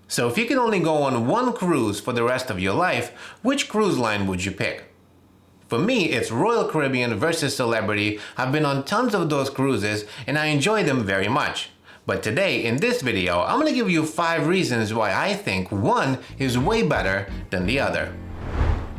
So if you can only go on one cruise for the rest of your life, which cruise line would you pick? For me, it's Royal Caribbean versus Celebrity. I've been on tons of those cruises and I enjoy them very much. But today, in this video, I'm going to give you 5 reasons why I think one is way better than the other.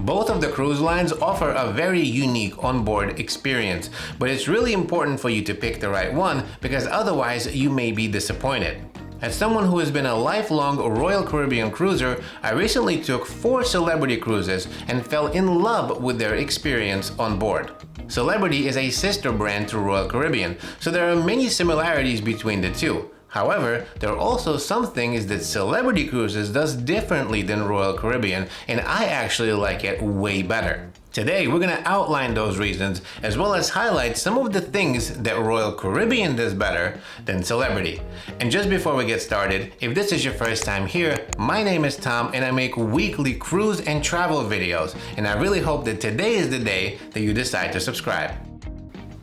Both of the cruise lines offer a very unique onboard experience, but it's really important for you to pick the right one because otherwise you may be disappointed. As someone who has been a lifelong Royal Caribbean cruiser, I recently took 4 Celebrity cruises and fell in love with their experience on board. Celebrity is a sister brand to Royal Caribbean, so there are many similarities between the two. However, there are also some things that Celebrity Cruises does differently than Royal Caribbean, and I actually like it way better. Today, we're going to outline those reasons, as well as highlight some of the things that Royal Caribbean does better than Celebrity. And just before we get started, if this is your first time here, my name is Tom and I make weekly cruise and travel videos, and I really hope that today is the day that you decide to subscribe.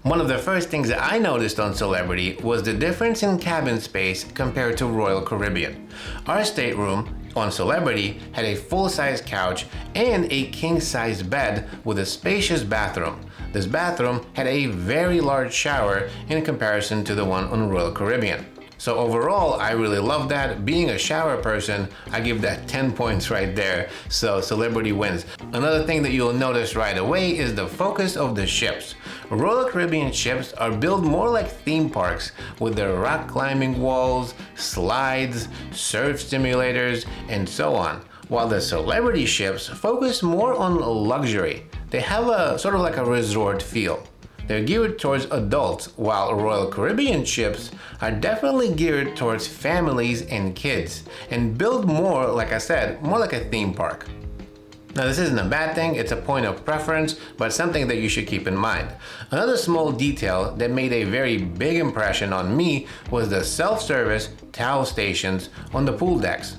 One of the first things that I noticed on Celebrity was the difference in cabin space compared to Royal Caribbean. Our stateroom on Celebrity had a full-size couch and a king-size bed with a spacious bathroom. This bathroom had a very large shower in comparison to the one on Royal Caribbean. So overall, I really love that. Being a shower person, I give that 10 points right there. So Celebrity wins. Another thing that you'll notice right away is the focus of the ships. Royal Caribbean ships are built more like theme parks with their rock climbing walls, slides, surf simulators, and so on. While the Celebrity ships focus more on luxury. They have a sort of like a resort feel. They're geared towards adults, while Royal Caribbean ships are definitely geared towards families and kids, and built more, like I said, more like a theme park. Now this isn't a bad thing, it's a point of preference, but something that you should keep in mind. Another small detail that made a very big impression on me was the self-service towel stations on the pool decks.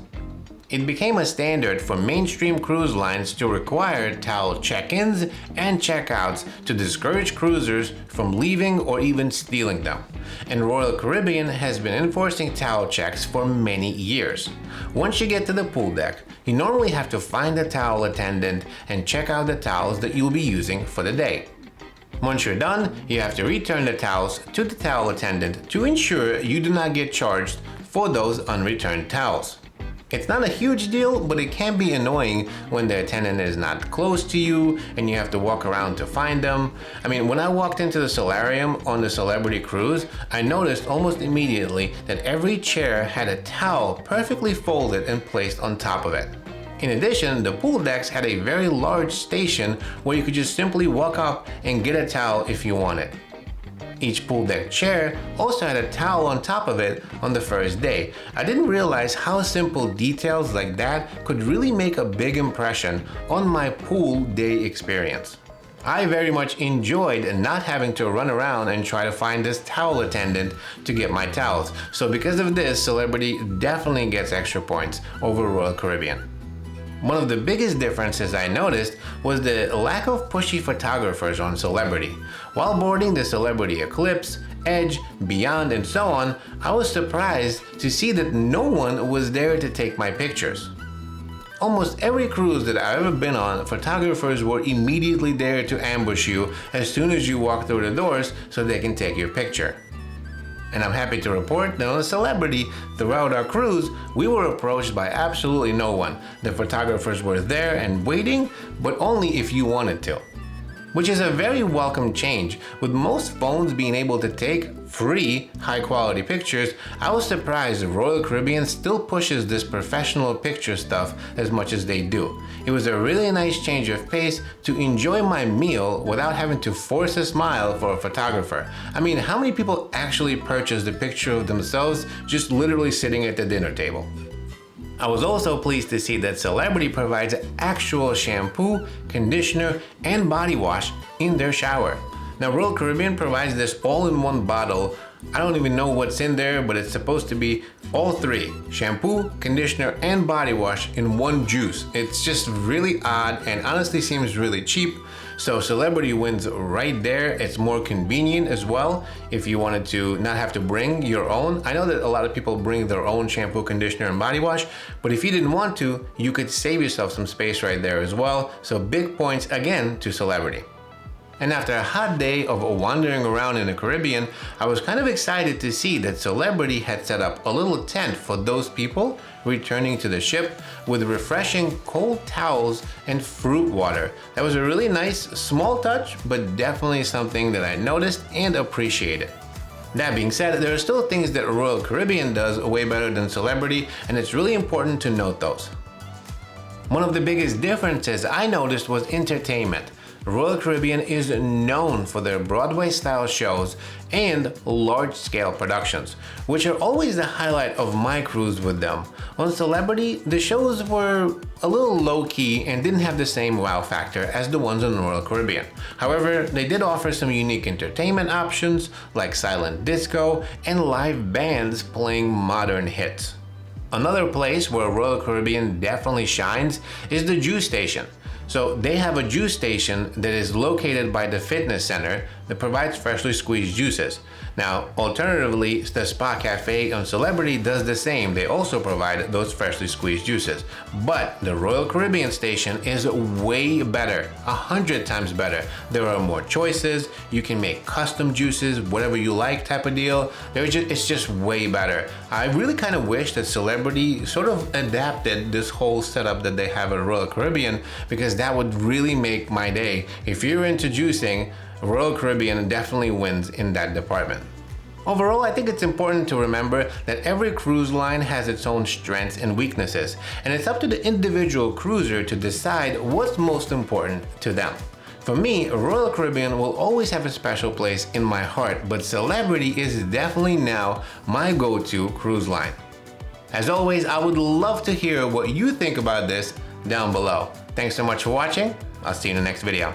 It became a standard for mainstream cruise lines to require towel check-ins and check-outs to discourage cruisers from leaving or even stealing them. And Royal Caribbean has been enforcing towel checks for many years. Once you get to the pool deck, you normally have to find a towel attendant and check out the towels that you'll be using for the day. Once you're done, you have to return the towels to the towel attendant to ensure you do not get charged for those unreturned towels. It's not a huge deal, but it can be annoying when the attendant is not close to you and you have to walk around to find them. I mean, when I walked into the solarium on the Celebrity cruise, I noticed almost immediately that every chair had a towel perfectly folded and placed on top of it. In addition, the pool decks had a very large station where you could just simply walk up and get a towel if you wanted. Each pool deck chair also had a towel on top of it on the first day. I didn't realize how simple details like that could really make a big impression on my pool day experience. I very much enjoyed not having to run around and try to find this towel attendant to get my towels. So because of this, Celebrity definitely gets extra points over Royal Caribbean. One of the biggest differences I noticed was the lack of pushy photographers on Celebrity. While boarding the Celebrity Eclipse, Edge, Beyond, and so on, I was surprised to see that no one was there to take my pictures. Almost every cruise that I've ever been on, photographers were immediately there to ambush you as soon as you walk through the doors so they can take your picture. And I'm happy to report that on Celebrity, throughout our cruise, we were approached by absolutely no one. The photographers were there and waiting, but only if you wanted to. Which is a very welcome change. With most phones being able to take free, high-quality pictures, I was surprised Royal Caribbean still pushes this professional picture stuff as much as they do. It was a really nice change of pace to enjoy my meal without having to force a smile for a photographer. I mean, how many people actually purchase the picture of themselves just literally sitting at the dinner table? I was also pleased to see that Celebrity provides actual shampoo, conditioner, and body wash in their shower. Now, Royal Caribbean provides this all-in-one bottle. I don't even know what's in there, but it's supposed to be all 3: shampoo, conditioner, and body wash in one juice. It's just really odd and honestly seems really cheap. So Celebrity wins right there. It's more convenient as well if you wanted to not have to bring your own. I know that a lot of people bring their own shampoo, conditioner, and body wash, but if you didn't want to, you could save yourself some space right there as well. So big points again to Celebrity. And after a hot day of wandering around in the Caribbean, I was kind of excited to see that Celebrity had set up a little tent for those people returning to the ship with refreshing cold towels and fruit water. That was a really nice small touch, but definitely something that I noticed and appreciated. That being said, there are still things that Royal Caribbean does way better than Celebrity, and it's really important to note those. One of the biggest differences I noticed was entertainment. Royal Caribbean is known for their Broadway-style shows and large-scale productions, which are always the highlight of my cruise with them. On Celebrity, the shows were a little low-key and didn't have the same wow factor as the ones on Royal Caribbean. However, they did offer some unique entertainment options like silent disco and live bands playing modern hits. Another place where Royal Caribbean definitely shines is the juice station. So they have a juice station that is located by the fitness center that provides freshly squeezed juices. Now, alternatively, the Spa Cafe on Celebrity does the same. They also provide those freshly squeezed juices. But the Royal Caribbean station is way better, 100 times better. There are more choices. You can make custom juices, whatever you like type of deal. It's just way better. I really kind of wish that Celebrity sort of adapted this whole setup that they have at Royal Caribbean, because that would really make my day. If you're into juicing, Royal Caribbean definitely wins in that department. Overall, I think it's important to remember that every cruise line has its own strengths and weaknesses, and it's up to the individual cruiser to decide what's most important to them. For me, Royal Caribbean will always have a special place in my heart, but Celebrity is definitely now my go-to cruise line. As always, I would love to hear what you think about this down below. Thanks so much for watching. I'll see you in the next video.